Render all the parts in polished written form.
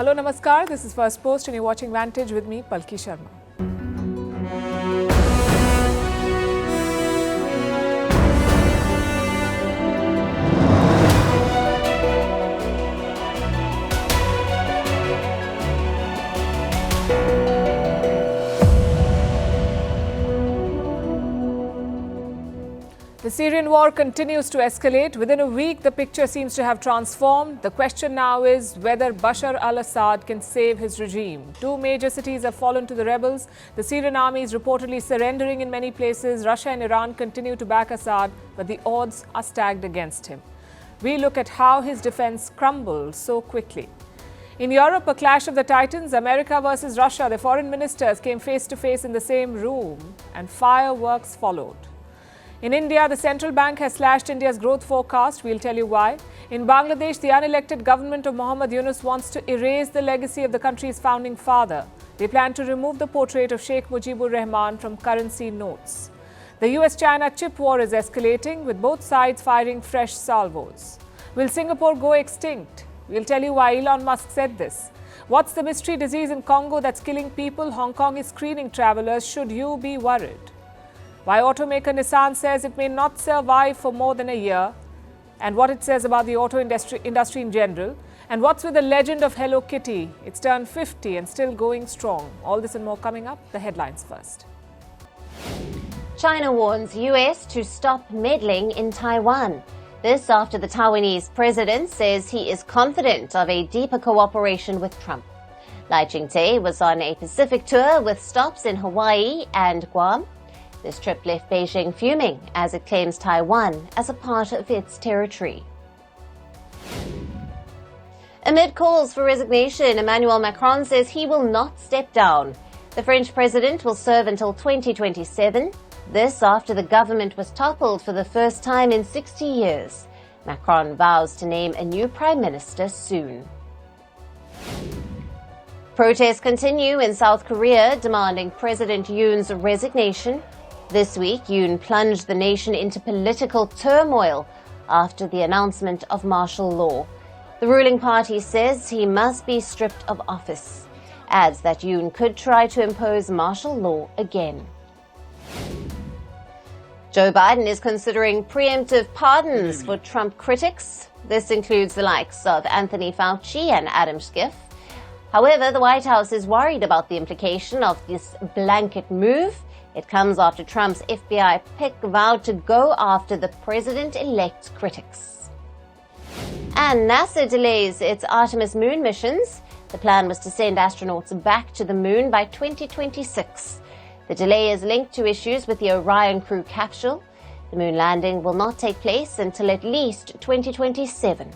Hello, Namaskar. This is Firstpost and you're watching Vantage with me, Palki Sharma. The Syrian war continues to escalate. Within a week, the picture seems to have transformed. The question now is whether Bashar al-Assad can save his regime. Two major cities have fallen to the rebels. The Syrian army is reportedly surrendering in many places. Russia and Iran continue to back Assad, but the odds are stacked against him. We look at how his defense crumbled so quickly. In Europe, a clash of the titans, America versus Russia. The foreign ministers came face to face in the same room, and fireworks followed. In India, the central bank has slashed India's growth forecast. We'll tell you why. In Bangladesh, the unelected government of Mohammad Yunus wants to erase the legacy of the country's founding father. They plan to remove the portrait of Sheikh Mujibur Rahman from currency notes. The US-China chip war is escalating, with both sides firing fresh salvos. Will Singapore go extinct? We'll tell you why Elon Musk said this. What's the mystery disease in Congo that's killing people? Hong Kong is screening travelers. Should you be worried? Why automaker Nissan says it may not survive for more than a year, and what it says about the auto industry in general, and what's with the legend of Hello Kitty? It's turned 50 and still going strong. All this and more coming up. The headlines first. China warns US to stop meddling in Taiwan. This after the Taiwanese president says he is confident of a deeper cooperation with Trump. Lai Ching-te was on a Pacific tour with stops in Hawaii and Guam. This trip left Beijing fuming as it claims Taiwan as a part of its territory. Amid calls for resignation, Emmanuel Macron says he will not step down. The French president will serve until 2027. This after the government was toppled for the first time in 60 years. Macron vows to name a new prime minister soon. Protests continue in South Korea demanding President Yoon's resignation. This week, Yoon plunged the nation into political turmoil after the announcement of martial law. The ruling party says he must be stripped of office, adds that Yoon could try to impose martial law again. Joe Biden is considering preemptive pardons for Trump critics. This includes the likes of Anthony Fauci and Adam Schiff. However, the White House is worried about the implication of this blanket move. It comes after Trump's FBI pick vowed to go after the president-elect's critics. And NASA delays its Artemis moon missions. The plan was to send astronauts back to the moon by 2026. The delay is linked to issues with the Orion crew capsule. The moon landing will not take place until at least 2027.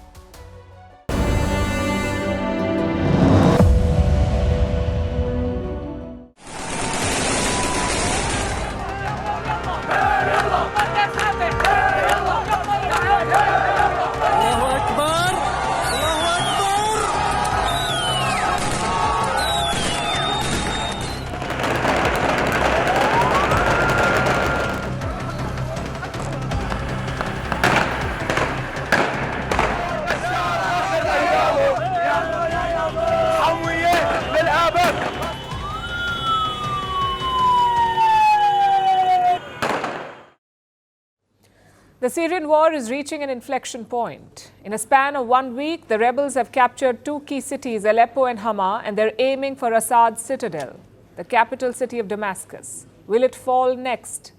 The Syrian war is reaching an inflection point. In a span of 1 week, the rebels have captured two key cities, Aleppo and Hama, and they're aiming for Assad's citadel, the capital city of Damascus. Will it fall next?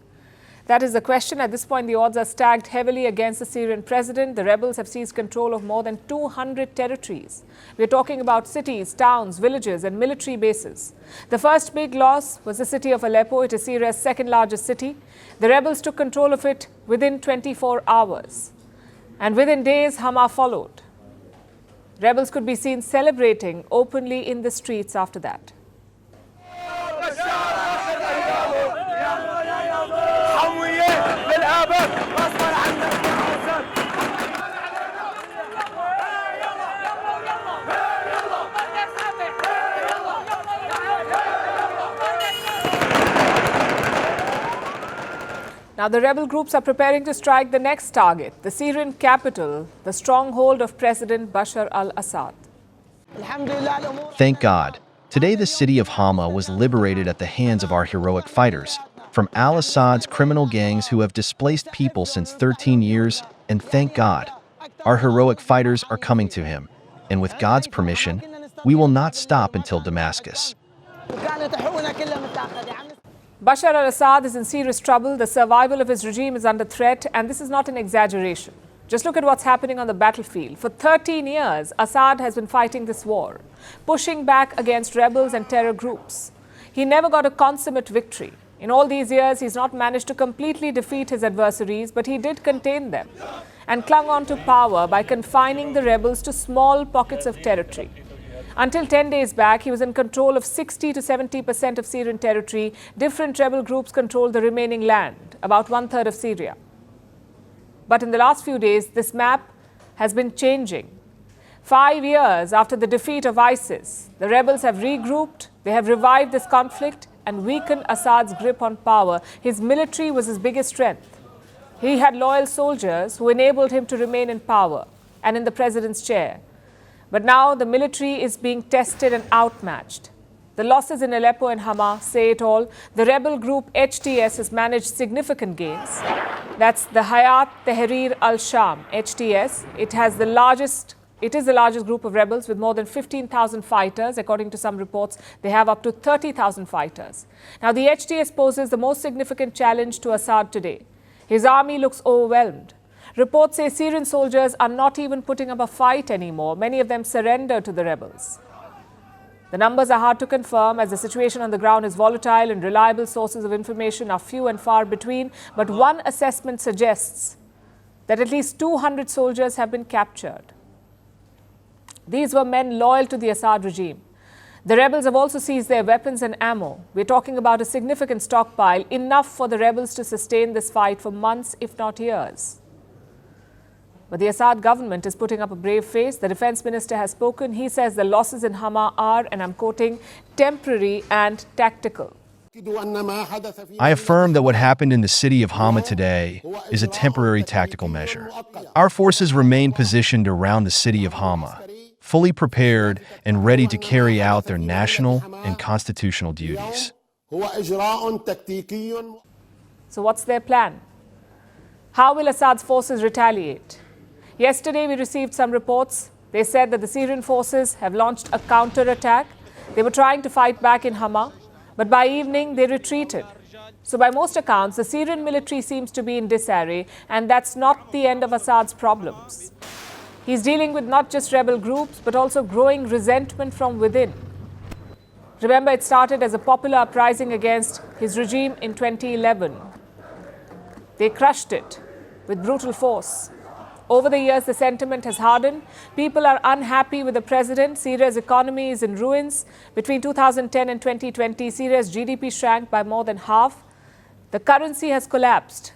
That is the question. At this point, the odds are stacked heavily against the Syrian president. The rebels have seized control of more than 200 territories. We're talking about cities, towns, villages, and military bases. The first big loss was the city of Aleppo. It is Syria's second largest city. The rebels took control of it within 24 hours. And within days, Hama followed. Rebels could be seen celebrating openly in the streets after that. Now, the rebel groups are preparing to strike the next target, the Syrian capital, the stronghold of President Bashar al-Assad. Thank God. Today the city of Hama was liberated at the hands of our heroic fighters, from al-Assad's criminal gangs who have displaced people since 13 years, and thank God. Our heroic fighters are coming to him, and with God's permission, we will not stop until Damascus. Bashar al-Assad is in serious trouble. The survival of his regime is under threat, and this is not an exaggeration. Just look at what's happening on the battlefield. For 13 years, Assad has been fighting this war, pushing back against rebels and terror groups. He never got a consummate victory. In all these years, he's not managed to completely defeat his adversaries, but he did contain them and clung on to power by confining the rebels to small pockets of territory. Until 10 days back, he was in control of 60 to 70% of Syrian territory. Different rebel groups controlled the remaining land, about one-third of Syria. But in the last few days, this map has been changing. 5 years after the defeat of ISIS, the rebels have regrouped, they have revived this conflict and weakened Assad's grip on power. His military was his biggest strength. He had loyal soldiers who enabled him to remain in power and in the president's chair. But now the military is being tested and outmatched. The losses in Aleppo and Hama say it all. The rebel group HTS has managed significant gains. That's the Hayat Tahrir al-Sham, HTS. It is the largest group of rebels with more than 15,000 fighters. According to some reports, they have up to 30,000 fighters. Now, the HTS poses the most significant challenge to Assad today. His army looks overwhelmed. Reports say Syrian soldiers are not even putting up a fight anymore. Many of them surrender to the rebels. The numbers are hard to confirm as the situation on the ground is volatile and reliable sources of information are few and far between. But one assessment suggests that at least 200 soldiers have been captured. These were men loyal to the Assad regime. The rebels have also seized their weapons and ammo. We're talking about a significant stockpile, enough for the rebels to sustain this fight for months, if not years. But the Assad government is putting up a brave face. The defense minister has spoken. He says the losses in Hama are, and I'm quoting, temporary and tactical. I affirm that what happened in the city of Hama today is a temporary tactical measure. Our forces remain positioned around the city of Hama, fully prepared and ready to carry out their national and constitutional duties. So what's their plan? How will Assad's forces retaliate? Yesterday, we received some reports. They said that the Syrian forces have launched a counterattack. They were trying to fight back in Hama, but by evening, they retreated. So by most accounts, the Syrian military seems to be in disarray, and that's not the end of Assad's problems. He's dealing with not just rebel groups, but also growing resentment from within. Remember, it started as a popular uprising against his regime in 2011. They crushed it with brutal force. Over the years, the sentiment has hardened. People are unhappy with the president. Syria's economy is in ruins. Between 2010 and 2020, Syria's GDP shrank by more than half. The currency has collapsed.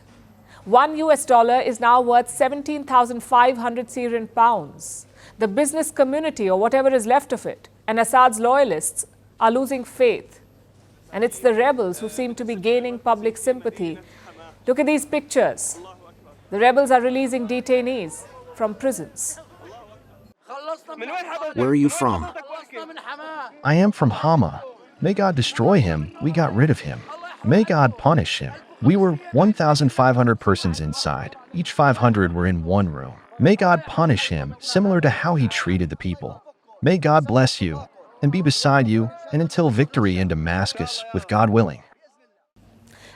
$1 is now worth 17,500 Syrian pounds. The business community, or whatever is left of it, and Assad's loyalists are losing faith. And it's the rebels who seem to be gaining public sympathy. Look at these pictures. The rebels are releasing detainees from prisons. Where are you from? I am from Hama. May God destroy him. We got rid of him. May God punish him. We were 1,500 persons inside. Each 500 were in one room. May God punish him, similar to how he treated the people. May God bless you and be beside you, and until victory in Damascus, with God willing.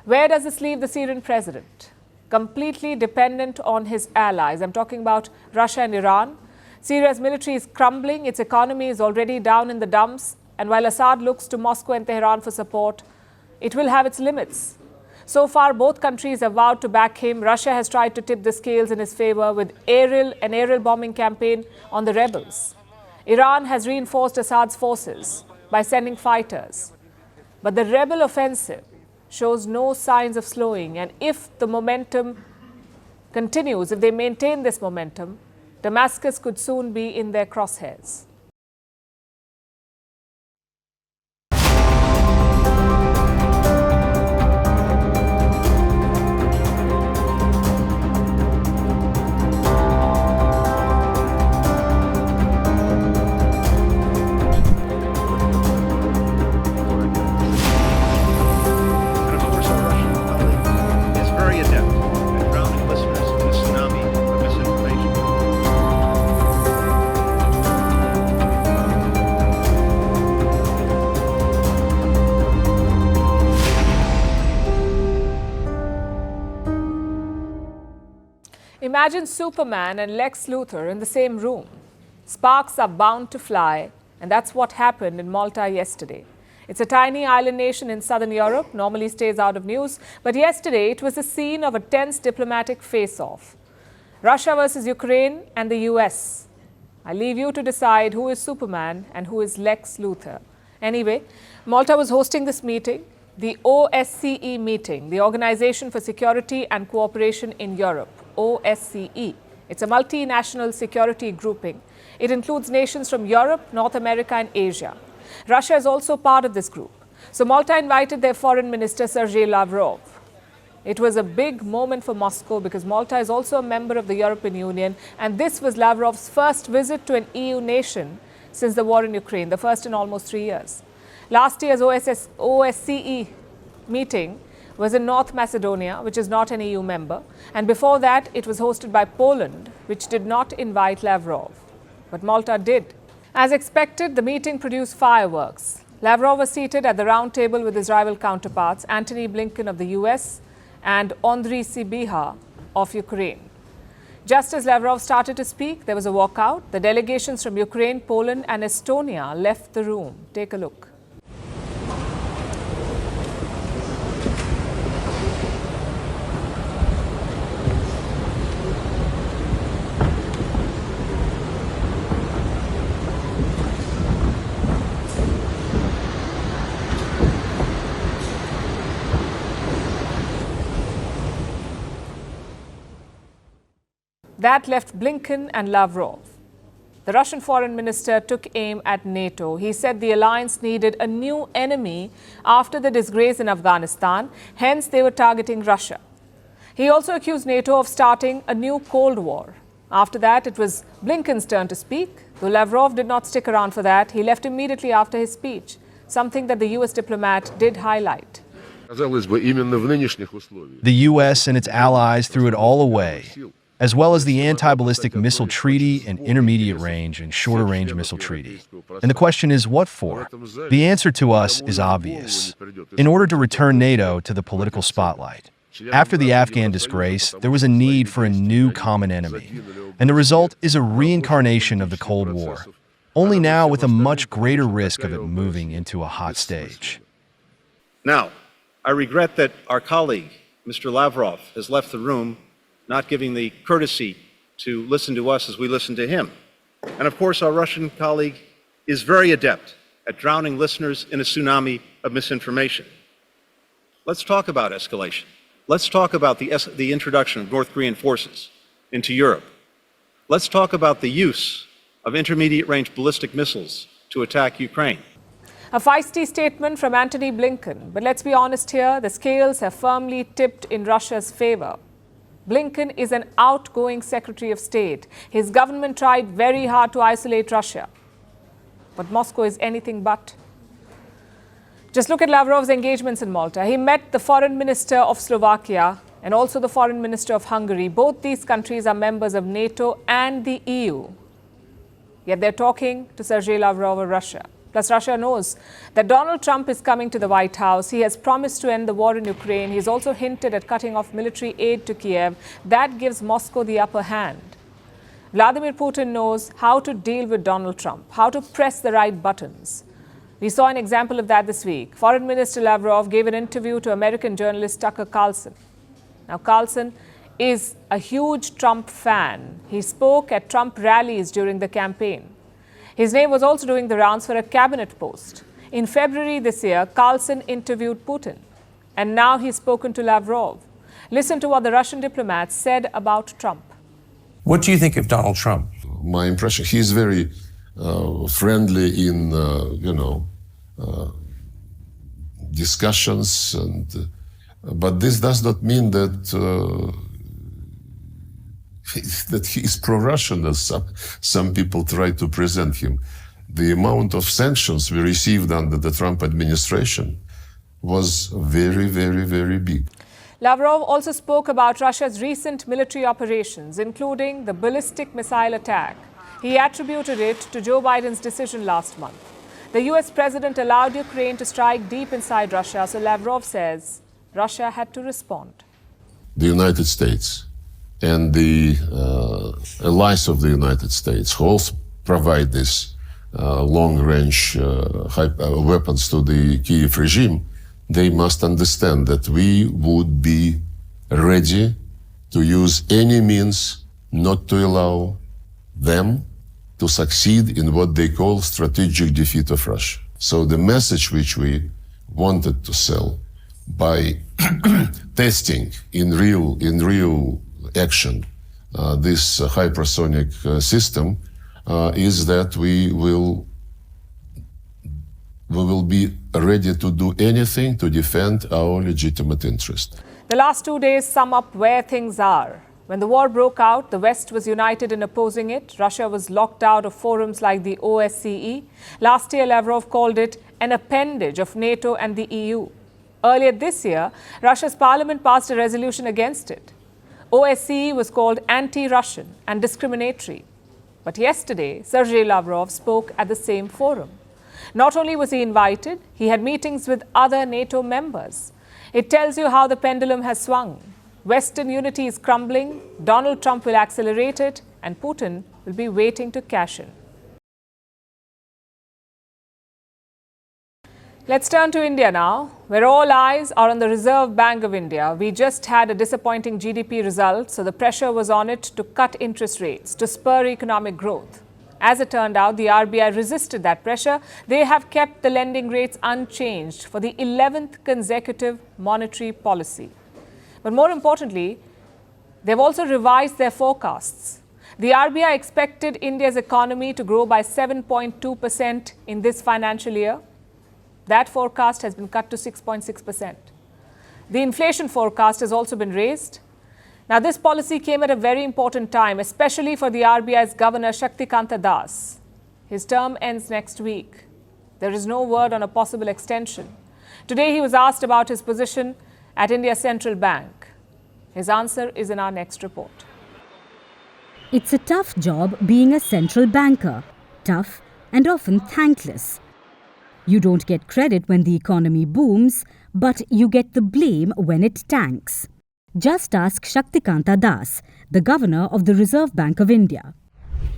Where does this leave the Syrian president? Completely dependent on his allies. I'm talking about Russia and Iran. Syria's military is crumbling. Its economy is already down in the dumps. And while Assad looks to Moscow and Tehran for support, it will have its limits. So far, both countries have vowed to back him. Russia has tried to tip the scales in his favor with an aerial bombing campaign on the rebels. Iran has reinforced Assad's forces by sending fighters. But the rebel offensive shows no signs of slowing. And if the momentum continues, if they maintain this momentum, Damascus could soon be in their crosshairs. Imagine Superman and Lex Luthor in the same room. Sparks are bound to fly, and that's what happened in Malta yesterday. It's a tiny island nation in southern Europe, normally stays out of news, but yesterday it was the scene of a tense diplomatic face-off. Russia versus Ukraine and the US. I leave you to decide who is Superman and who is Lex Luthor. Anyway, Malta was hosting this meeting, the OSCE meeting, the Organization for Security and Cooperation in Europe, OSCE. It's a multinational security grouping. It includes nations from Europe, North America and Asia. Russia is also part of this group. So Malta invited their foreign minister, Sergei Lavrov. It was a big moment for Moscow because Malta is also a member of the European Union, and this was Lavrov's first visit to an EU nation since the war in Ukraine, the first in almost 3 years. Last year's OSCE meeting was in North Macedonia, which is not an EU member, and before that it was hosted by Poland, which did not invite Lavrov. But Malta did. As expected, the meeting produced fireworks. Lavrov was seated at the round table with his rival counterparts, Antony Blinken of the US and Andriy Sybiha of Ukraine. Just as Lavrov started to speak, there was a walkout. The delegations from Ukraine, Poland and Estonia left the room. Take a look. That left Blinken and Lavrov. The Russian foreign minister took aim at NATO. He said the alliance needed a new enemy after the disgrace in Afghanistan, hence they were targeting Russia. He also accused NATO of starting a new Cold War. After that, it was Blinken's turn to speak. Though Lavrov did not stick around for that, he left immediately after his speech, something that the US diplomat did highlight. The US and its allies threw it all away, as well as the anti-ballistic missile treaty and intermediate range and shorter range missile treaty. And the question is, what for? The answer to us is obvious. In order to return NATO to the political spotlight. After the Afghan disgrace, there was a need for a new common enemy. And the result is a reincarnation of the Cold War, only now with a much greater risk of it moving into a hot stage. Now, I regret that our colleague, Mr. Lavrov, has left the room, not giving the courtesy to listen to us as we listen to him. And of course, our Russian colleague is very adept at drowning listeners in a tsunami of misinformation. Let's talk about escalation. Let's talk about the introduction of North Korean forces into Europe. Let's talk about the use of intermediate-range ballistic missiles to attack Ukraine. A feisty statement from Antony Blinken. But let's be honest here, the scales have firmly tipped in Russia's favor. Blinken is an outgoing Secretary of State. His government tried very hard to isolate Russia. But Moscow is anything but. Just look at Lavrov's engagements in Malta. He met the foreign minister of Slovakia and also the foreign minister of Hungary. Both these countries are members of NATO and the EU. Yet they're talking to Sergei Lavrov of Russia. Plus, Russia knows that Donald Trump is coming to the White House. He has promised to end the war in Ukraine. He's also hinted at cutting off military aid to Kiev. That gives Moscow the upper hand. Vladimir Putin knows how to deal with Donald Trump, how to press the right buttons. We saw an example of that this week. Foreign Minister Lavrov gave an interview to American journalist Tucker Carlson. Now, Carlson is a huge Trump fan. He spoke at Trump rallies during the campaign. His name was also doing the rounds for a cabinet post. In February this year, Carlson interviewed Putin. And now he's spoken to Lavrov. Listen to what the Russian diplomat said about Trump. What do you think of Donald Trump? My impression, he's very friendly in, discussions, but this does not mean that that he is pro-Russian, as some people try to present him. The amount of sanctions we received under the Trump administration was very, very, very big. Lavrov also spoke about Russia's recent military operations, including the ballistic missile attack. He attributed it to Joe Biden's decision last month. The US president allowed Ukraine to strike deep inside Russia, so Lavrov says Russia had to respond. The United States and the allies of the United States, who also provide this long-range weapons to the Kyiv regime, they must understand that we would be ready to use any means not to allow them to succeed in what they call strategic defeat of Russia. So the message which we wanted to sell by testing in real action this hypersonic system is that we will be ready to do anything to defend our legitimate interest. The last 2 days sum up where things are. When the war broke out, the West was united in opposing it. Russia was locked out of forums like the OSCE. Last year, Lavrov called it an appendage of NATO and the EU. Earlier this year, Russia's parliament passed a resolution against it. OSCE was called anti-Russian and discriminatory. But yesterday, Sergei Lavrov spoke at the same forum. Not only was he invited, he had meetings with other NATO members. It tells you how the pendulum has swung. Western unity is crumbling, Donald Trump will accelerate it, and Putin will be waiting to cash in. Let's turn to India now, where all eyes are on the Reserve Bank of India. We just had a disappointing GDP result, so the pressure was on it to cut interest rates to spur economic growth. As it turned out, the RBI resisted that pressure. They have kept the lending rates unchanged for the 11th consecutive monetary policy. But more importantly, they've also revised their forecasts. The RBI expected India's economy to grow by 7.2% in this financial year. That forecast has been cut to 6.6%. The inflation forecast has also been raised. Now, this policy came at a very important time, especially for the RBI's Governor Shaktikanta Das. His term ends next week. There is no word on a possible extension. Today, he was asked about his position at India's central bank. His answer is in our next report. It's a tough job being a central banker. Tough and often thankless. You don't get credit when the economy booms, but you get the blame when it tanks. Just ask Shaktikanta Das, the governor of the Reserve Bank of India.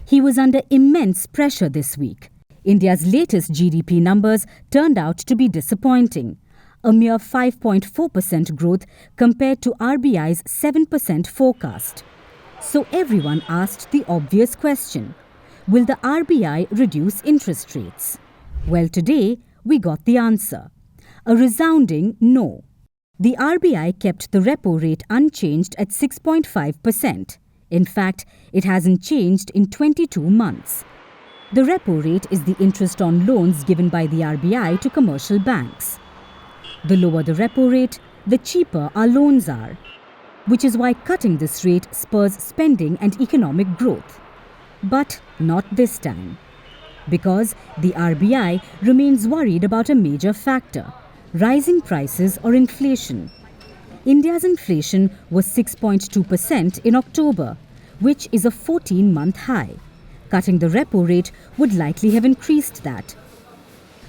He was under immense pressure this week. India's latest GDP numbers turned out to be disappointing. A mere 5.4% growth compared to RBI's 7% forecast. So everyone asked the obvious question, will the RBI reduce interest rates? Well, today we got the answer. A resounding no. The RBI kept the repo rate unchanged at 6.5%. In fact, it hasn't changed in 22 months. The repo rate is the interest on loans given by the RBI to commercial banks. The lower the repo rate, the cheaper our loans are, which is why cutting this rate spurs spending and economic growth. But not this time. Because the RBI remains worried about a major factor, rising prices or inflation. India's inflation was 6.2% in October, which is a 14-month high. Cutting the repo rate would likely have increased that.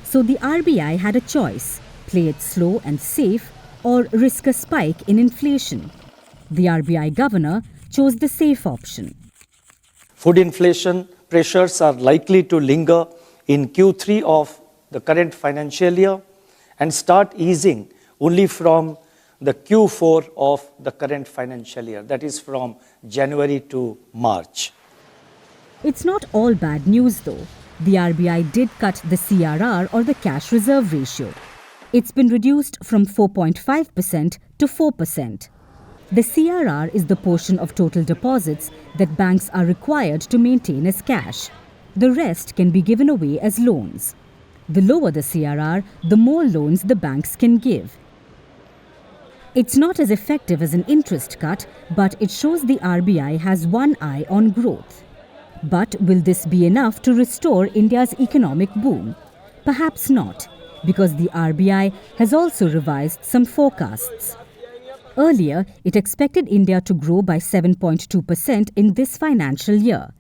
So the RBI had a choice, play it slow and safe or risk a spike in inflation. The RBI governor chose the safe option. Food inflation pressures are likely to linger in Q3 of the current financial year and start easing only from the Q4 of the current financial year, that is from January to March. It's not all bad news though. The RBI did cut the CRR or the cash reserve ratio. It's been reduced from 4.5% to 4%. The CRR is the portion of total deposits that banks are required to maintain as cash. The rest can be given away as loans. The lower the CRR, the more loans the banks can give. It's not as effective as an interest cut, but it shows the RBI has one eye on growth. But will this be enough to restore India's economic boom? Perhaps not, because the RBI has also revised some forecasts. Earlier, it expected India to grow by 7.2% in this financial year.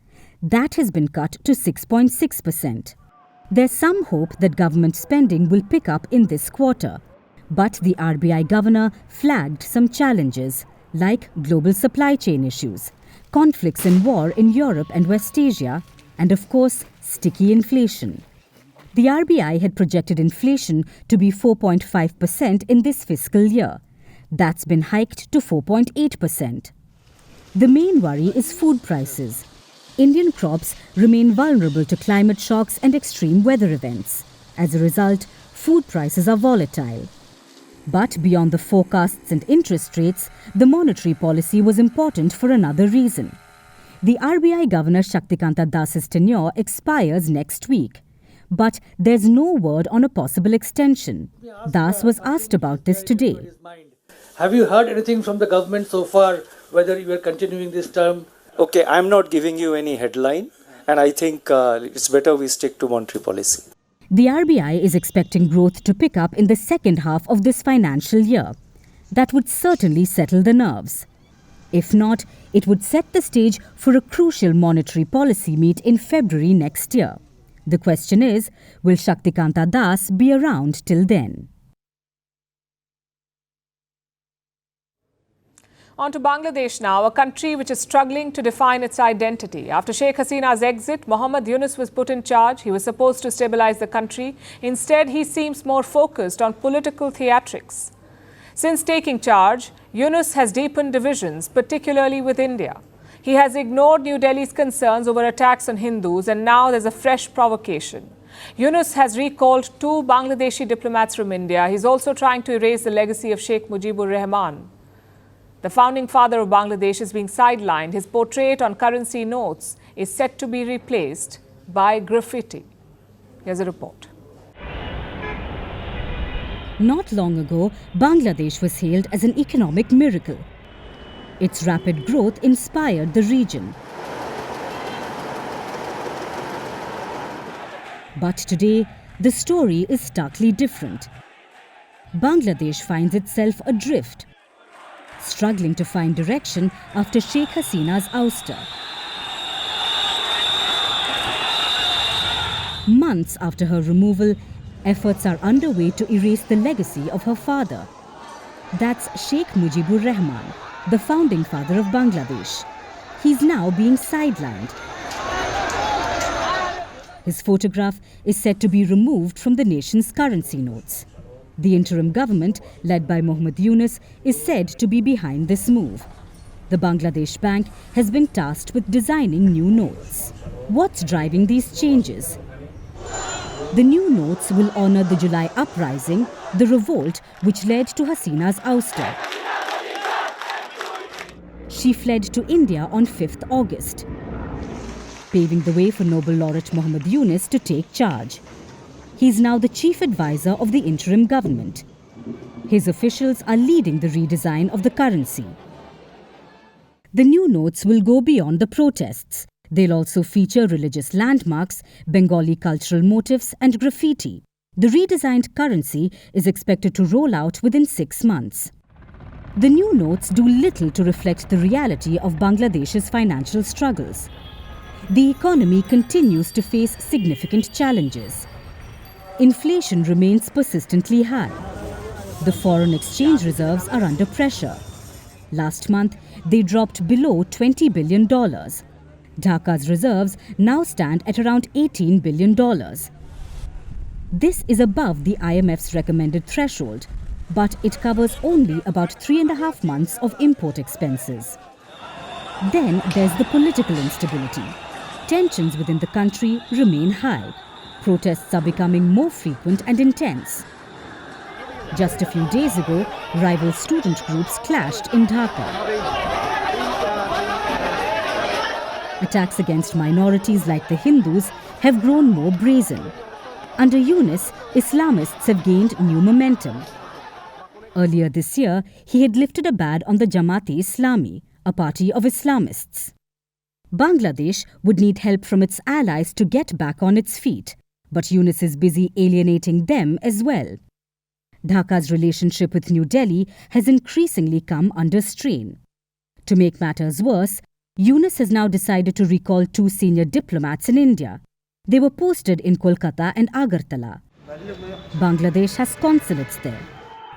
That has been cut to 6.6%. There's some hope that government spending will pick up in this quarter. But the RBI governor flagged some challenges, like global supply chain issues, conflicts and war in Europe and West Asia, and of course, sticky inflation. The RBI had projected inflation to be 4.5% in this fiscal year. That's been hiked to 4.8%. The main worry is food prices. Indian crops remain vulnerable to climate shocks and extreme weather events. As a result, food prices are volatile. But beyond the forecasts and interest rates, the monetary policy was important for another reason. The RBI Governor Shaktikanta Das's tenure expires next week. But there's no word on a possible extension. Das was asked about this today. Have you heard anything from the government so far, whether you are continuing this term? Okay, I'm not giving you any headline, and I think it's better we stick to monetary policy. The RBI is expecting growth to pick up in the second half of this financial year. That would certainly settle the nerves. If not, it would set the stage for a crucial monetary policy meet in February next year. The question is, will Shaktikanta Das be around till then? On to Bangladesh now, a country which is struggling to define its identity. After Sheikh Hasina's exit, Mohammad Yunus was put in charge. He was supposed to stabilize the country. Instead, he seems more focused on political theatrics. Since taking charge, Yunus has deepened divisions, particularly with India. He has ignored New Delhi's concerns over attacks on Hindus, and now there's a fresh provocation. Yunus has recalled 2 Bangladeshi diplomats from India. He's also trying to erase the legacy of Sheikh Mujibur Rahman. The founding father of Bangladesh is being sidelined. His portrait on currency notes is set to be replaced by graffiti. Here's a report. Not long ago, Bangladesh was hailed as an economic miracle. Its rapid growth inspired the region. But today, the story is starkly different. Bangladesh finds itself adrift, struggling to find direction after Sheikh Hasina's ouster. Months after her removal, efforts are underway to erase the legacy of her father. That's Sheikh Mujibur Rahman, the founding father of Bangladesh. He's now being sidelined. His photograph is said to be removed from the nation's currency notes. The interim government, led by Mohammad Yunus, is said to be behind this move. The Bangladesh Bank has been tasked with designing new notes. What's driving these changes? The new notes will honor the July uprising, the revolt which led to Hasina's ouster. She fled to India on 5th August, paving the way for Nobel laureate Mohammad Yunus to take charge. He's now the chief advisor of the interim government. His officials are leading the redesign of the currency. The new notes will go beyond the protests. They'll also feature religious landmarks, Bengali cultural motifs, and graffiti. The redesigned currency is expected to roll out within 6 months. The new notes do little to reflect the reality of Bangladesh's financial struggles. The economy continues to face significant challenges. Inflation remains persistently high. The foreign exchange reserves are under pressure. Last month, they dropped below $20 billion. Dhaka's reserves now stand at around $18 billion. This is above the IMF's recommended threshold, but it covers only about 3.5 months of import expenses. Then there's the political instability. Tensions within the country remain high. Protests are becoming more frequent and intense. Just a few days ago, rival student groups clashed in Dhaka. Attacks against minorities like the Hindus have grown more brazen. Under Yunus, Islamists have gained new momentum. Earlier this year, he had lifted a ban on the Jamaat-e-Islami, a party of Islamists. Bangladesh would need help from its allies to get back on its feet, but Yunus is busy alienating them as well. Dhaka's relationship with New Delhi has increasingly come under strain. To make matters worse, Yunus has now decided to recall 2 senior diplomats in India. They were posted in Kolkata and Agartala. Bangladesh has consulates there.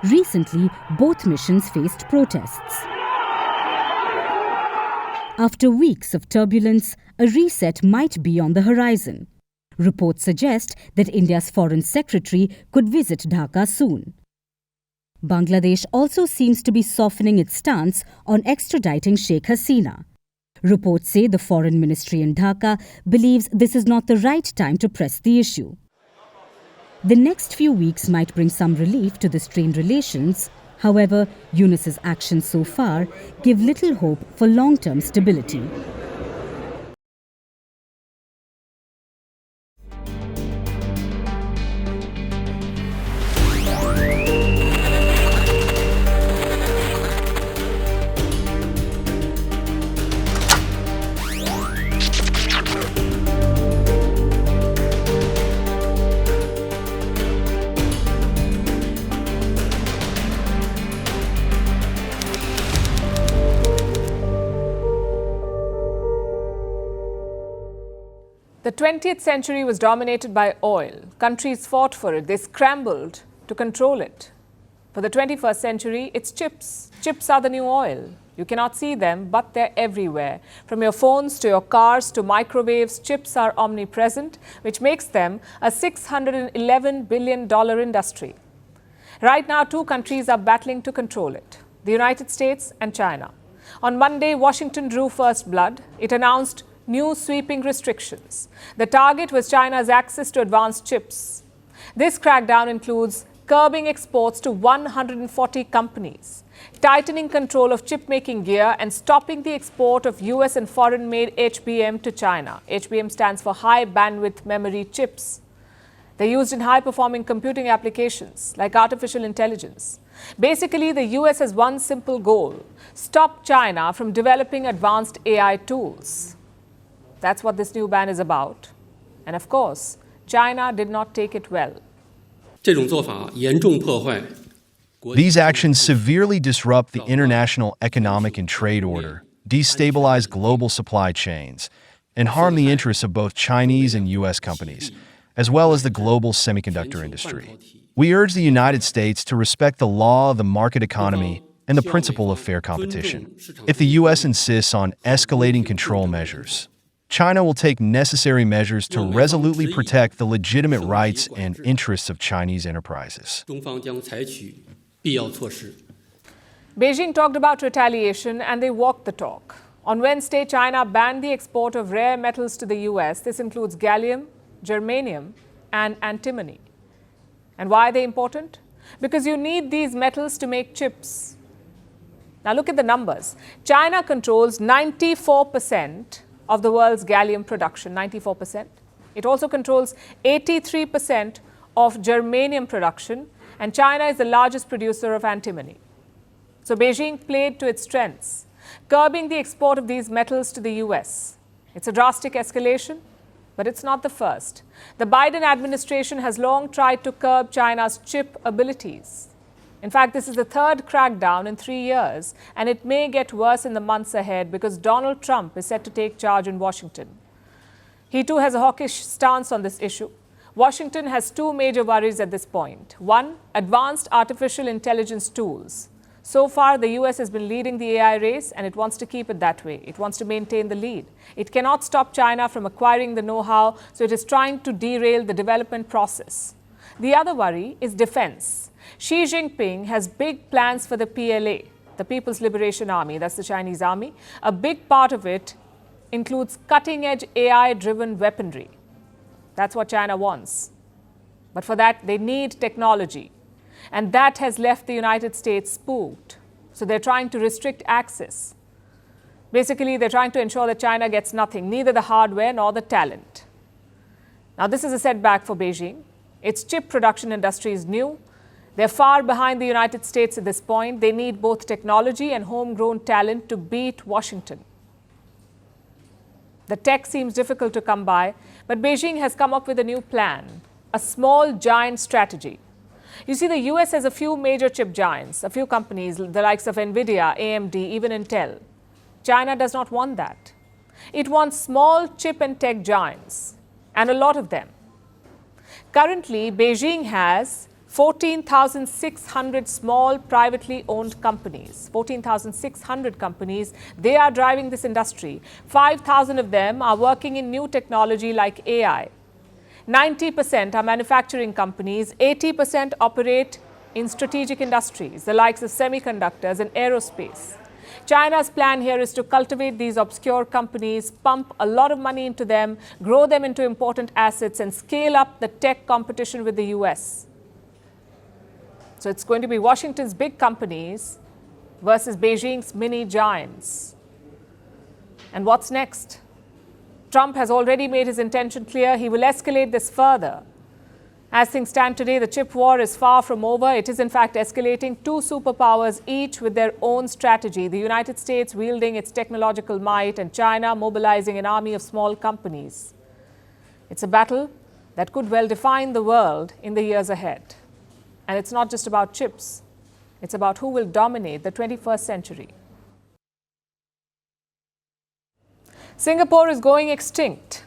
Recently, both missions faced protests. After weeks of turbulence, a reset might be on the horizon. Reports suggest that India's Foreign Secretary could visit Dhaka soon. Bangladesh also seems to be softening its stance on extraditing Sheikh Hasina. Reports say the Foreign Ministry in Dhaka believes this is not the right time to press the issue. The next few weeks might bring some relief to the strained relations. However, Yunus's actions so far give little hope for long-term stability. The 20th century was dominated by oil. Countries fought for it. They scrambled to control it. For the 21st century, it's chips. Chips are the new oil. You cannot see them, but they're everywhere. From your phones to your cars to microwaves, chips are omnipresent, which makes them a $611 billion industry. Right now, two countries are battling to control it: the United States and China. On Monday, Washington drew first blood. It announced new sweeping restrictions. The target was China's access to advanced chips. This crackdown includes curbing exports to 140 companies, tightening control of chip-making gear, and stopping the export of US and foreign-made HBM to China. HBM stands for high bandwidth memory chips. They're used in high-performing computing applications like artificial intelligence. Basically, the US has one simple goal: stop China from developing advanced AI tools. That's what this new ban is about. And of course, China did not take it well. These actions severely disrupt the international economic and trade order, destabilize global supply chains, and harm the interests of both Chinese and U.S. companies, as well as the global semiconductor industry. We urge the United States to respect the law of the market economy and the principle of fair competition. If the U.S. insists on escalating control measures, China will take necessary measures to resolutely protect the legitimate rights and interests of Chinese enterprises. Beijing talked about retaliation and they walked the talk. On Wednesday, China banned the export of rare metals to the US. This includes gallium, germanium, and antimony. And why are they important? Because you need these metals to make chips. Now look at the numbers. China controls 94% of the world's gallium production, 94%. It also controls 83% of germanium production, and China is the largest producer of antimony. So Beijing played to its strengths, curbing the export of these metals to the US. It's a drastic escalation, but it's not the first. The Biden administration has long tried to curb China's chip abilities. In fact, this is the third crackdown in 3 years, and it may get worse in the months ahead because Donald Trump is set to take charge in Washington. He too has a hawkish stance on this issue. Washington has two major worries at this point. One, advanced artificial intelligence tools. So far, the US has been leading the AI race, and it wants to keep it that way. It wants to maintain the lead. It cannot stop China from acquiring the know-how, so it is trying to derail the development process. The other worry is defense. Xi Jinping has big plans for the PLA, the People's Liberation Army, that's the Chinese army. A big part of it includes cutting-edge AI-driven weaponry. That's what China wants. But for that, they need technology. And that has left the United States spooked. So they're trying to restrict access. Basically, they're trying to ensure that China gets nothing, neither the hardware nor the talent. Now, this is a setback for Beijing. Its chip production industry is new. They're far behind the United States at this point. They need both technology and homegrown talent to beat Washington. The tech seems difficult to come by, but Beijing has come up with a new plan, a small giant strategy. You see, the US has a few major chip giants, a few companies, the likes of NVIDIA, AMD, even Intel. China does not want that. It wants small chip and tech giants, and a lot of them. Currently, Beijing has 14,600 small privately owned companies, 14,600 companies, they are driving this industry. 5,000 of them are working in new technology like AI. 90% are manufacturing companies, 80% operate in strategic industries, the likes of semiconductors and aerospace. China's plan here is to cultivate these obscure companies, pump a lot of money into them, grow them into important assets, and scale up the tech competition with the US. So it's going to be Washington's big companies versus Beijing's mini giants. And what's next? Trump has already made his intention clear. He will escalate this further. As things stand today, the chip war is far from over. It is in fact escalating. Two superpowers, each with their own strategy. The United States wielding its technological might and China mobilizing an army of small companies. It's a battle that could well define the world in the years ahead. And it's not just about chips. It's about who will dominate the 21st century. Singapore is going extinct.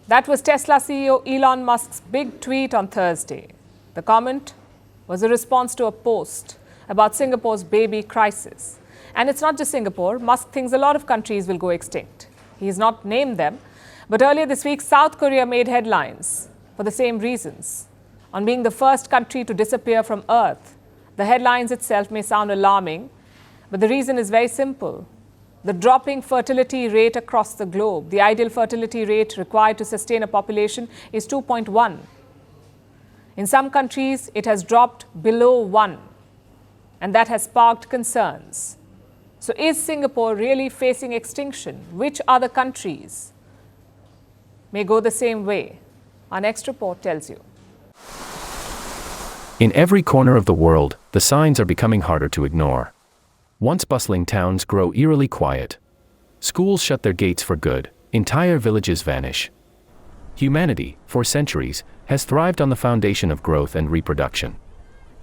That was Tesla CEO Elon Musk's big tweet on Thursday. The comment was a response to a post about Singapore's baby crisis. And it's not just Singapore. Musk thinks a lot of countries will go extinct. He has not named them. But earlier this week, South Korea made headlines for the same reasons, on being the first country to disappear from Earth. The headlines itself may sound alarming, but the reason is very simple. The dropping fertility rate across the globe. The ideal fertility rate required to sustain a population is 2.1. In some countries, it has dropped below 1, and that has sparked concerns. So is Singapore really facing extinction? Which other countries may go the same way? Our next report tells you. In every corner of the world, the signs are becoming harder to ignore. Once bustling towns grow eerily quiet. Schools shut their gates for good. Entire villages vanish. Humanity, for centuries, has thrived on the foundation of growth and reproduction.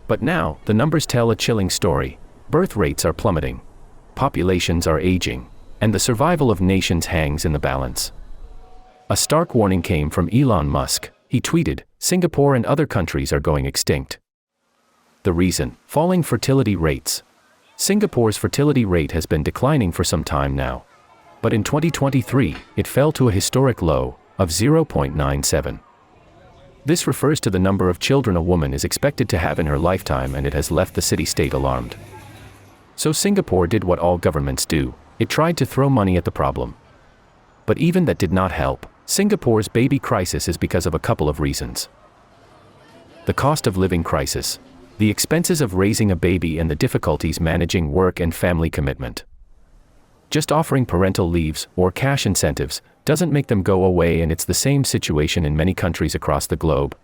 But now, the numbers tell a chilling story. Birth rates are plummeting. Populations are aging. And the survival of nations hangs in the balance. A stark warning came from Elon Musk. He tweeted, "Singapore and other countries are going extinct." The reason? Falling fertility rates. Singapore's fertility rate has been declining for some time now. But in 2023, it fell to a historic low of 0.97. This refers to the number of children a woman is expected to have in her lifetime, and it has left the city-state alarmed. So Singapore did what all governments do. It tried to throw money at the problem. But even that did not help. Singapore's baby crisis is because of a couple of reasons. The cost of living crisis. The expenses of raising a baby and the difficulties managing work and family commitment. Just offering parental leaves or cash incentives doesn't make them go away, and it's the same situation in many countries across the globe.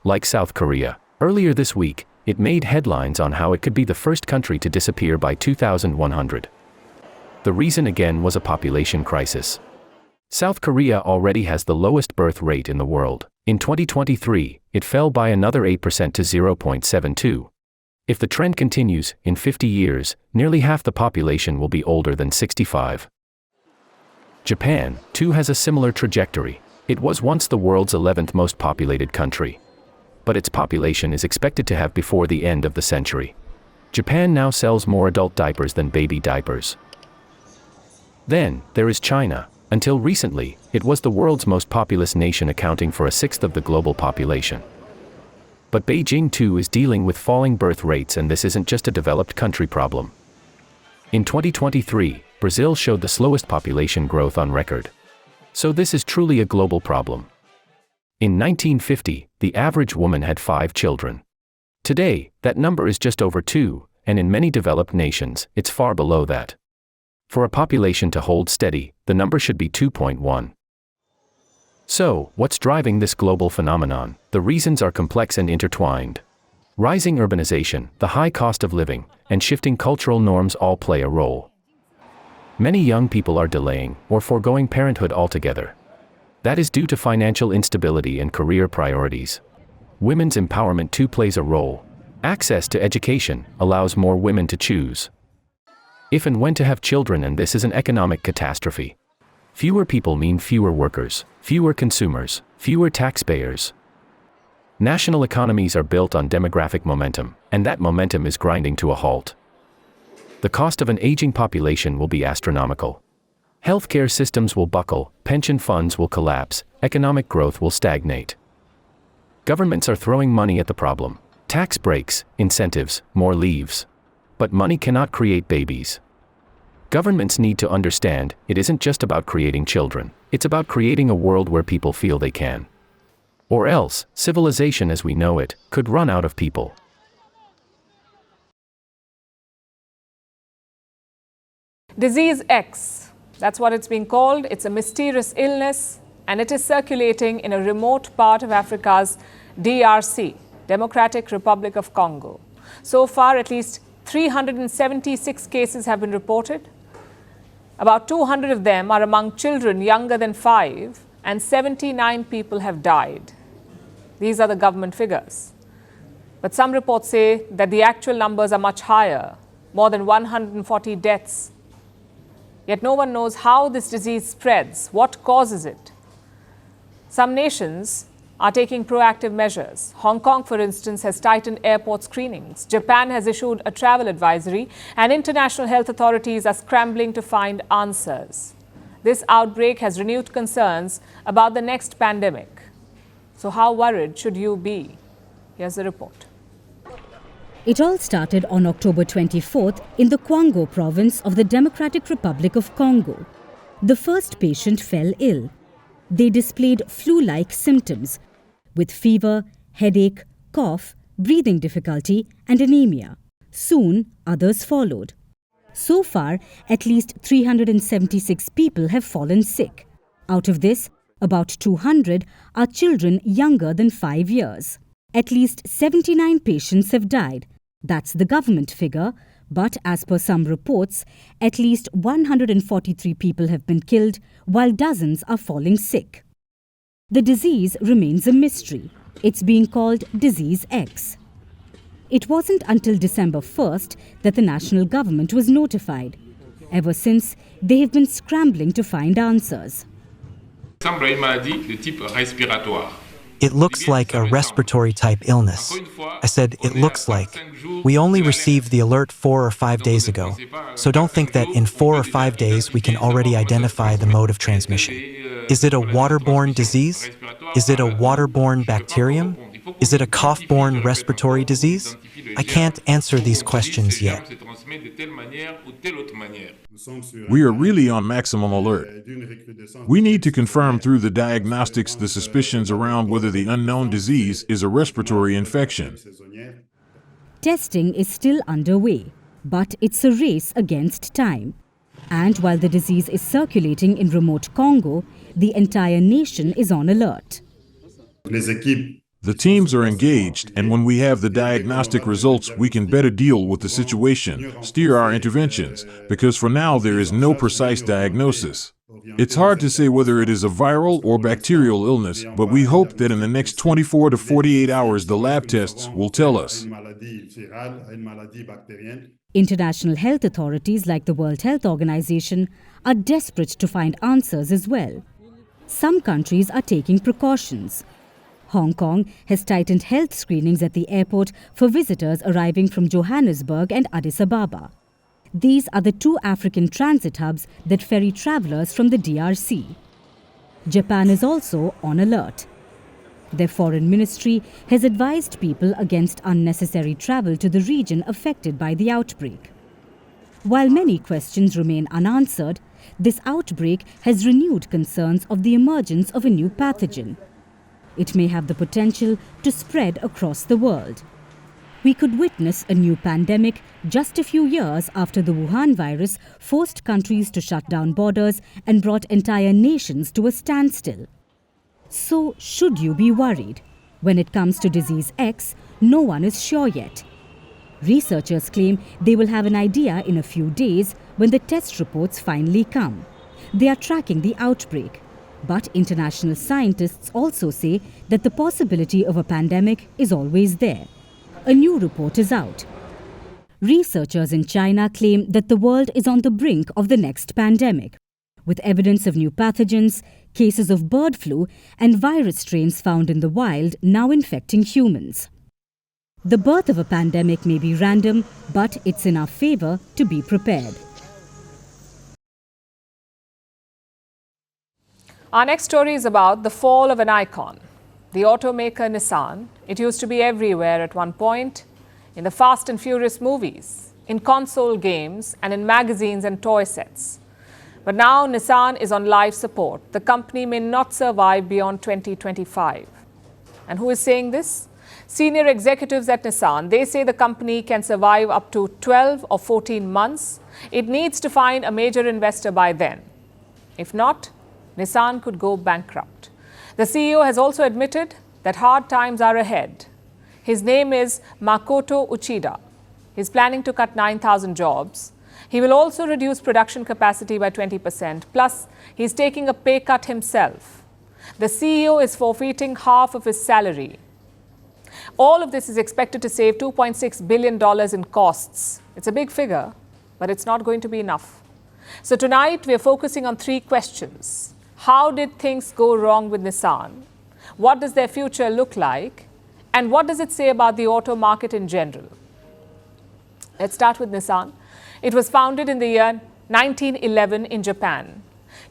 Like South Korea, earlier this week, it made headlines on how it could be the first country to disappear by 2100. The reason again was a population crisis. South Korea already has the lowest birth rate in the world. In 2023, it fell by another 8% to 0.72. If the trend continues, in 50 years, nearly half the population will be older than 65. Japan, too, has a similar trajectory. It was once the world's 11th most populated country. But its population is expected to halve before the end of the century. Japan now sells more adult diapers than baby diapers. Then, there is China. Until recently, it was the world's most populous nation, accounting for a sixth of the global population. But Beijing too is dealing with falling birth rates, and this isn't just a developed country problem. In 2023, Brazil showed the slowest population growth on record. So this is truly a global problem. In 1950, the average woman had 5 children. Today, that number is just over 2, and in many developed nations, it's far below that. For a population to hold steady, the number should be 2.1. So, what's driving this global phenomenon? The reasons are complex and intertwined. Rising urbanization, the high cost of living, and shifting cultural norms all play a role. Many young people are delaying or foregoing parenthood altogether. That is due to financial instability and career priorities. Women's empowerment too plays a role. Access to education allows more women to choose if and when to have children, and this is an economic catastrophe. Fewer people mean fewer workers, fewer consumers, fewer taxpayers. National economies are built on demographic momentum, and that momentum is grinding to a halt. The cost of an aging population will be astronomical. Healthcare systems will buckle, pension funds will collapse, economic growth will stagnate. Governments are throwing money at the problem. Tax breaks, incentives, more leaves. But money cannot create babies. Governments need to understand it isn't just about creating children, it's about creating a world where people feel they can. Or else, civilization as we know it could run out of people. Disease X, that's what it's being called. It's a mysterious illness, and it is circulating in a remote part of Africa's DRC, Democratic Republic of Congo. So far, at least 376 cases have been reported. About 200 of them are among children younger than 5, and 79 people have died. These are the government figures. But some reports say that the actual numbers are much higher, more than 140 deaths. Yet no one knows how this disease spreads, what causes it. Some nations are taking proactive measures. Hong Kong, for instance, has tightened airport screenings. Japan has issued a travel advisory, and international health authorities are scrambling to find answers. This outbreak has renewed concerns about the next pandemic. So how worried should you be? Here's the report. It all started on October 24th in the Kwango province of the Democratic Republic of Congo. The first patient fell ill. They displayed flu-like symptoms with fever, headache, cough, breathing difficulty and anemia. Soon, others followed. So far, at least 376 people have fallen sick. Out of this, about 200 are children younger than 5 years. At least 79 patients have died. That's the government figure, but as per some reports, at least 143 people have been killed, while dozens are falling sick. The disease remains a mystery. It's being called Disease X. It wasn't until December 1st that the national government was notified. Ever since, they have been scrambling to find answers. It looks like a respiratory-type illness. I said, it looks like. We only received the alert 4 or 5 days ago, so don't think that in 4 or 5 days we can already identify the mode of transmission. Is it a waterborne disease? Is it a waterborne bacterium? Is it a cough-borne respiratory disease? I can't answer these questions yet. We are really on maximum alert. We need to confirm through the diagnostics the suspicions around whether the unknown disease is a respiratory infection. Testing is still underway, but it's a race against time. And while the disease is circulating in remote Congo, the entire nation is on alert. The teams are engaged, and when we have the diagnostic results, we can better deal with the situation, steer our interventions, because for now there is no precise diagnosis. It's hard to say whether it is a viral or bacterial illness, but we hope that in the next 24 to 48 hours the lab tests will tell us. International health authorities like the World Health Organization are desperate to find answers as well. Some countries are taking precautions. Hong Kong has tightened health screenings at the airport for visitors arriving from Johannesburg and Addis Ababa. These are the 2 African transit hubs that ferry travelers from the DRC. Japan is also on alert. Their foreign ministry has advised people against unnecessary travel to the region affected by the outbreak. While many questions remain unanswered, this outbreak has renewed concerns of the emergence of a new pathogen. It may have the potential to spread across the world. We could witness a new pandemic just a few years after the Wuhan virus forced countries to shut down borders and brought entire nations to a standstill. So, should you be worried? When it comes to Disease X, no one is sure yet. Researchers claim they will have an idea in a few days when the test reports finally come. They are tracking the outbreak. But international scientists also say that the possibility of a pandemic is always there. A new report is out. Researchers in China claim that the world is on the brink of the next pandemic. with evidence of new pathogens, cases of bird flu, and virus strains found in the wild now infecting humans. The birth of a pandemic may be random, but it's in our favor to be prepared. Our next story is about the fall of an icon. The automaker Nissan. It used to be everywhere at one point, in the Fast and Furious movies, in console games, and in magazines and toy sets. But now Nissan is on life support. The company may not survive beyond 2025. And who is saying this? Senior executives at Nissan. They say the company can survive up to 12 or 14 months. It needs to find a major investor by then. If not, Nissan could go bankrupt. The CEO has also admitted that hard times are ahead. His name is Makoto Uchida. He's planning to cut 9,000 jobs. He will also reduce production capacity by 20%. Plus, he's taking a pay cut himself. The CEO is forfeiting half of his salary. All of this is expected to save $2.6 billion in costs. It's a big figure, but it's not going to be enough. So tonight, we are focusing on three questions. How did things go wrong with Nissan? What does their future look like? And what does it say about the auto market in general? Let's start with Nissan. It was founded in the year 1911 in Japan.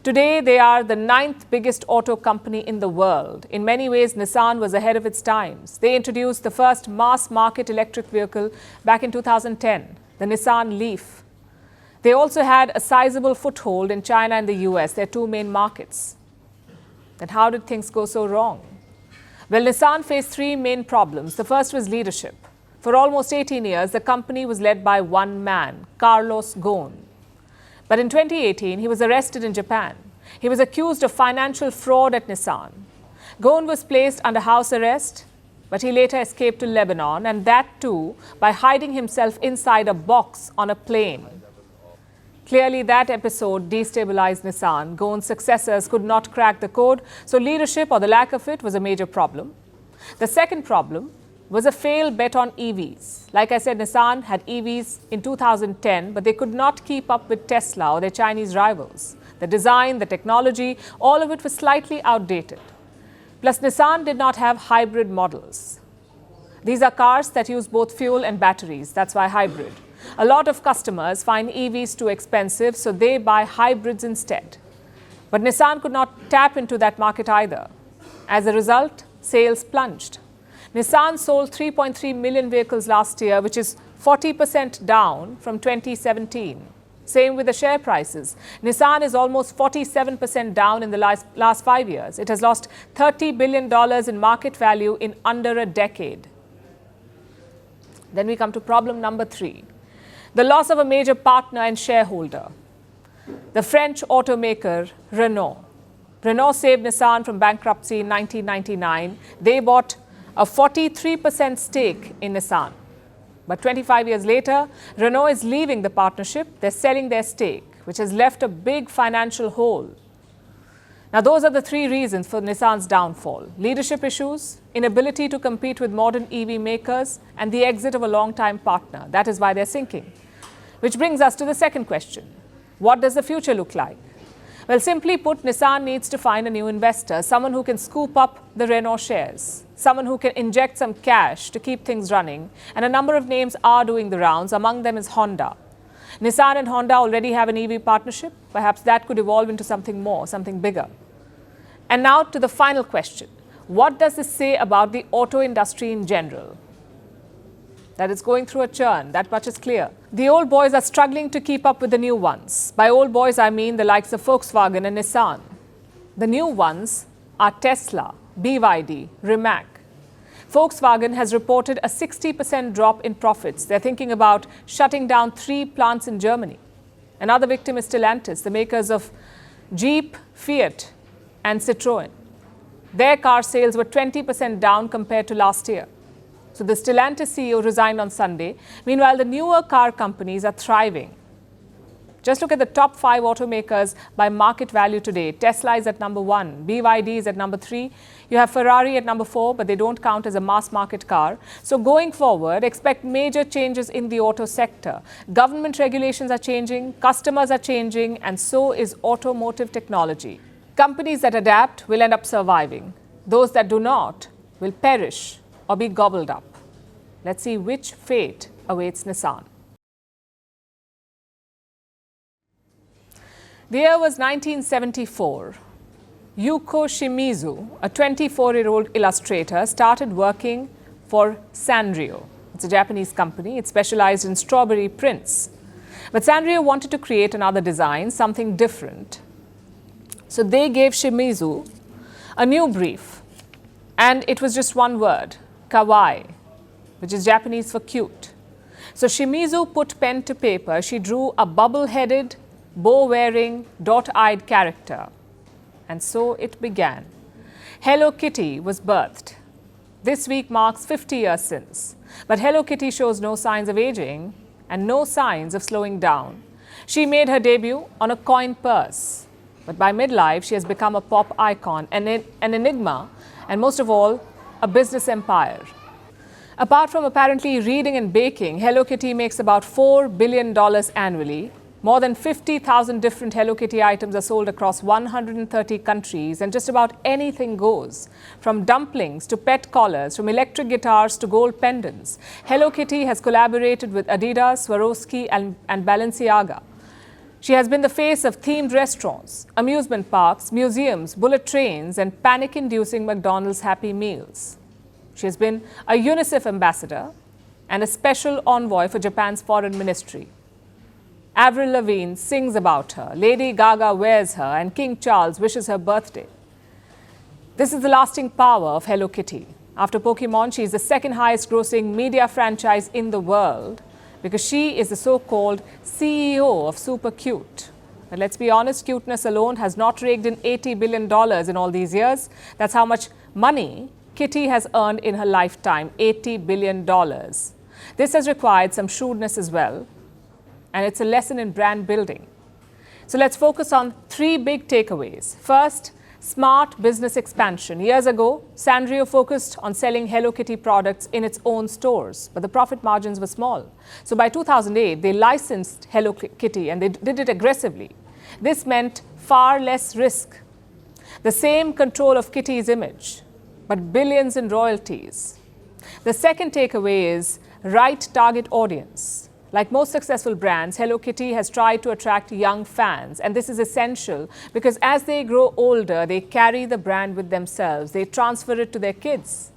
Today, they are the 9th biggest auto company in the world. In many ways, Nissan was ahead of its times. They introduced the first mass-market electric vehicle back in 2010, the Nissan Leaf. They also had a sizable foothold in China and the US, their two main markets. Then how did things go so wrong? Well, Nissan faced three main problems. The first was leadership. For almost 18 years, the company was led by one man, Carlos Ghosn. But in 2018, he was arrested in Japan. He was accused of financial fraud at Nissan. Ghosn was placed under house arrest, but he later escaped to Lebanon, and that too by hiding himself inside a box on a plane. Clearly, that episode destabilized Nissan. Ghosn's successors could not crack the code, so leadership or the lack of it was a major problem. The second problem was a failed bet on EVs. Like I said, Nissan had EVs in 2010, but they could not keep up with Tesla or their Chinese rivals. The design, the technology, all of it was slightly outdated. Plus, Nissan did not have hybrid models. These are cars that use both fuel and batteries. That's why hybrid. A lot of customers find EVs too expensive, so they buy hybrids instead. But Nissan could not tap into that market either. As a result, sales plunged. Nissan sold 3.3 million vehicles last year, which is 40% down from 2017. Same with the share prices. Nissan is almost 47% down in the last 5 years. It has lost $30 billion in market value in under a decade. Then we come to problem number 3. The loss of a major partner and shareholder. The French automaker Renault. Renault saved Nissan from bankruptcy in 1999. They bought a 43% stake in Nissan. But 25 years later, Renault is leaving the partnership. They're selling their stake, which has left a big financial hole. Now, those are the three reasons for Nissan's downfall. Leadership issues, inability to compete with modern EV makers, and the exit of a long-time partner. That is why they're sinking. Which brings us to the second question. What does the future look like? Well, simply put, Nissan needs to find a new investor, someone who can scoop up the Renault shares, someone who can inject some cash to keep things running, and a number of names are doing the rounds. Among them is Honda. Nissan and Honda already have an EV partnership. Perhaps that could evolve into something more, something bigger. And now to the final question. What does this say about the auto industry in general? That it's going through a churn, that much is clear. The old boys are struggling to keep up with the new ones. By old boys, I mean the likes of Volkswagen and Nissan. The new ones are Tesla, BYD, Rimac. Volkswagen has reported a 60% drop in profits. They're thinking about shutting down 3 plants in Germany. Another victim is Stellantis, the makers of Jeep, Fiat, and Citroën. Their car sales were 20% down compared to last year. So the Stellantis CEO resigned on Sunday. Meanwhile, the newer car companies are thriving. Just look at the top 5 automakers by market value today. Tesla is at number 1, BYD is at number 3. You have Ferrari at number 4, but they don't count as a mass market car. So going forward, expect major changes in the auto sector. Government regulations are changing, customers are changing, and so is automotive technology. Companies that adapt will end up surviving. Those that do not will perish or be gobbled up. Let's see which fate awaits Nissan. The year was 1974. Yuko Shimizu, a 24-year-old illustrator, started working for Sanrio. It's a Japanese company. It specialized in strawberry prints. But Sanrio wanted to create another design, something different. So they gave Shimizu a new brief. And it was just one word, kawaii, which is Japanese for cute. So Shimizu put pen to paper. She drew a bubble-headed, bow-wearing, dot-eyed character. And so it began. Hello Kitty was birthed. This week marks 50 years since. But Hello Kitty shows no signs of aging and no signs of slowing down. She made her debut on a coin purse. But by midlife, she has become a pop icon, an enigma, and most of all, a business empire. Apart from apparently reading and baking, Hello Kitty makes about $4 billion annually. More than 50,000 different Hello Kitty items are sold across 130 countries, and just about anything goes. From dumplings to pet collars, from electric guitars to gold pendants. Hello Kitty has collaborated with Adidas, Swarovski, and Balenciaga. She has been the face of themed restaurants, amusement parks, museums, bullet trains, and panic-inducing McDonald's Happy Meals. She has been a UNICEF ambassador and a special envoy for Japan's foreign ministry. Avril Lavigne sings about her, Lady Gaga wears her, and King Charles wishes her birthday. This is the lasting power of Hello Kitty. After Pokemon, she is the second highest grossing media franchise in the world because she is the so-called CEO of Super Cute. But let's be honest, cuteness alone has not raked in $80 billion in all these years. That's how much money Kitty has earned in her lifetime, $80 billion. This has required some shrewdness as well. And it's a lesson in brand building. So let's focus on 3 big takeaways. First, smart business expansion. Years ago, Sanrio focused on selling Hello Kitty products in its own stores, but the profit margins were small. So by 2008, they licensed Hello Kitty and they did it aggressively. This meant far less risk. The same control of Kitty's image, but billions in royalties. The second takeaway is right target audience. Like most successful brands, Hello Kitty has tried to attract young fans, and this is essential because as they grow older, they carry the brand with themselves. They transfer it to their kids.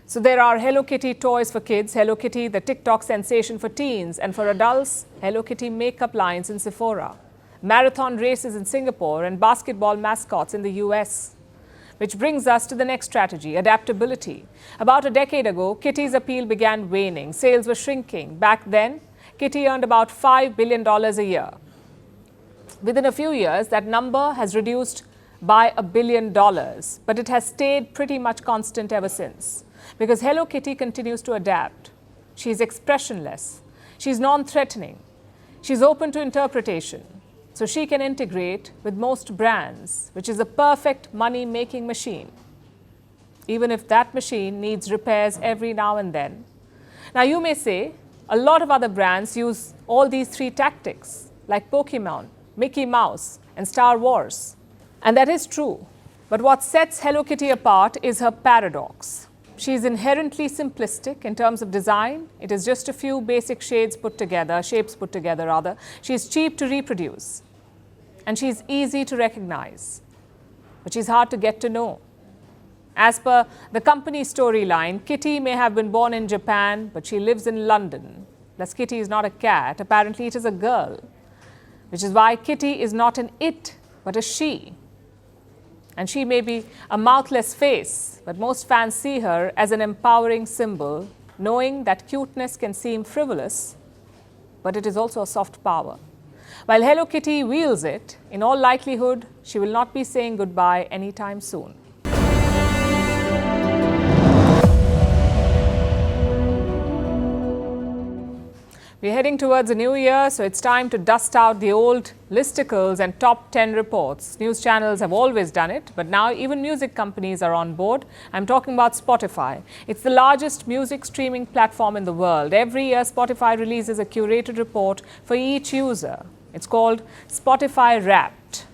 So there are Hello Kitty toys for kids, Hello Kitty, the TikTok sensation for teens, and for adults, Hello Kitty makeup lines in Sephora, marathon races in Singapore, and basketball mascots in the US. Which brings us to the next strategy, adaptability. About a decade ago, Kitty's appeal began waning. Sales were shrinking. Back then, Kitty earned about $5 billion a year. Within a few years, that number has reduced by $1 billion, but it has stayed pretty much constant ever since. Because Hello Kitty continues to adapt. She's expressionless. She's non-threatening. She's open to interpretation. So she can integrate with most brands, which is a perfect money-making machine, even if that machine needs repairs every now and then. Now you may say, a lot of other brands use all these 3 tactics, like Pokemon, Mickey Mouse, and Star Wars. And that is true. But what sets Hello Kitty apart is her paradox. She is inherently simplistic in terms of design. It is just a few basic shapes put together. She is cheap to reproduce. And she's easy to recognize. But she's hard to get to know. As per the company storyline, Kitty may have been born in Japan, but she lives in London. Thus, Kitty is not a cat. Apparently, it is a girl. Which is why Kitty is not an it, but a she. And she may be a mouthless face, but most fans see her as an empowering symbol, knowing that cuteness can seem frivolous, but it is also a soft power. While Hello Kitty wields it, in all likelihood, she will not be saying goodbye anytime soon. We're heading towards a new year, so it's time to dust out the old listicles and top 10 reports. News channels have always done it, but now even music companies are on board. I'm talking about Spotify. It's the largest music streaming platform in the world. Every year, Spotify releases a curated report for each user. It's called Spotify Wrapped.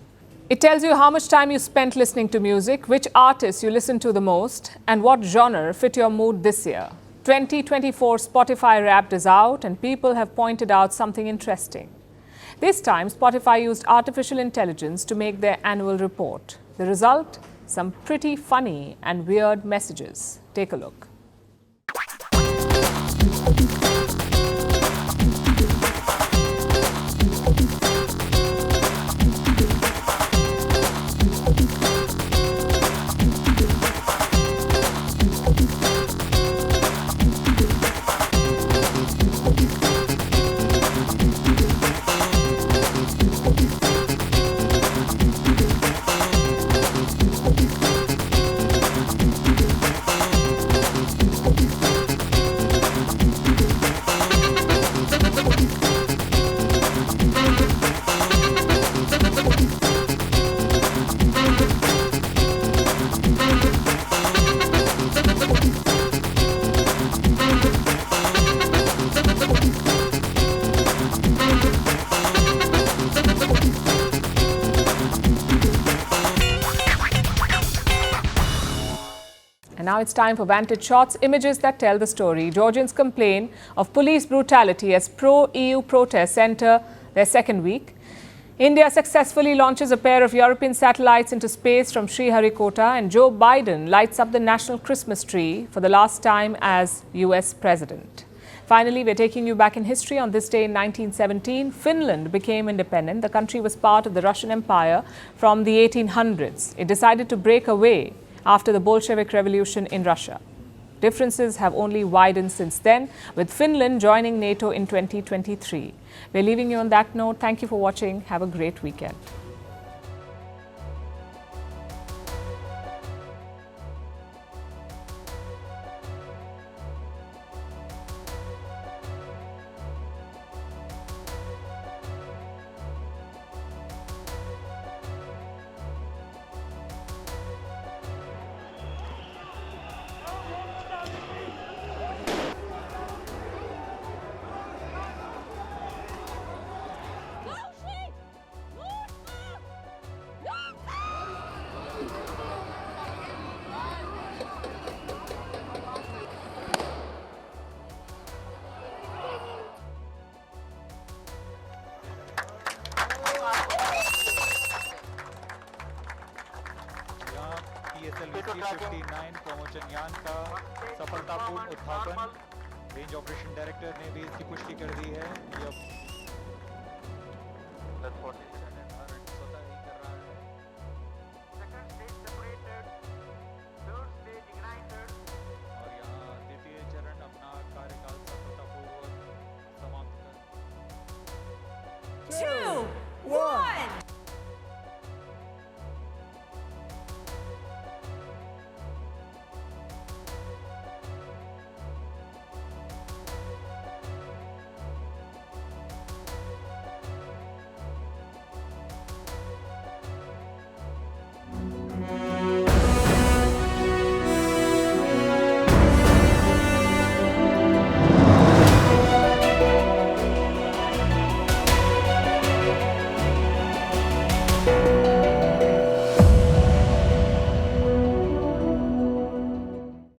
It tells you how much time you spent listening to music, which artists you listen to the most, and what genre fit your mood this year. 2024 Spotify Wrapped is out, and people have pointed out something interesting. This time, Spotify used artificial intelligence to make their annual report. The result? Some pretty funny and weird messages. Take a look. And now it's time for Vantage Shots, images that tell the story. Georgians complain of police brutality as pro-EU protests enter their second week. India successfully launches a pair of European satellites into space from Sriharikota, and Joe Biden lights up the national Christmas tree for the last time as US president. Finally, we're taking you back in history. On this day in 1917, Finland became independent. The country was part of the Russian Empire from the 1800s. It decided to break away after the Bolshevik Revolution in Russia. Differences have only widened since then, with Finland joining NATO in 2023. We're leaving you on that note. Thank you for watching. Have a great weekend. PSL-59 promotion यान का सफलतापूर्ण उत्थापन range operation director ने भी इसकी पुष्टि कर दी है।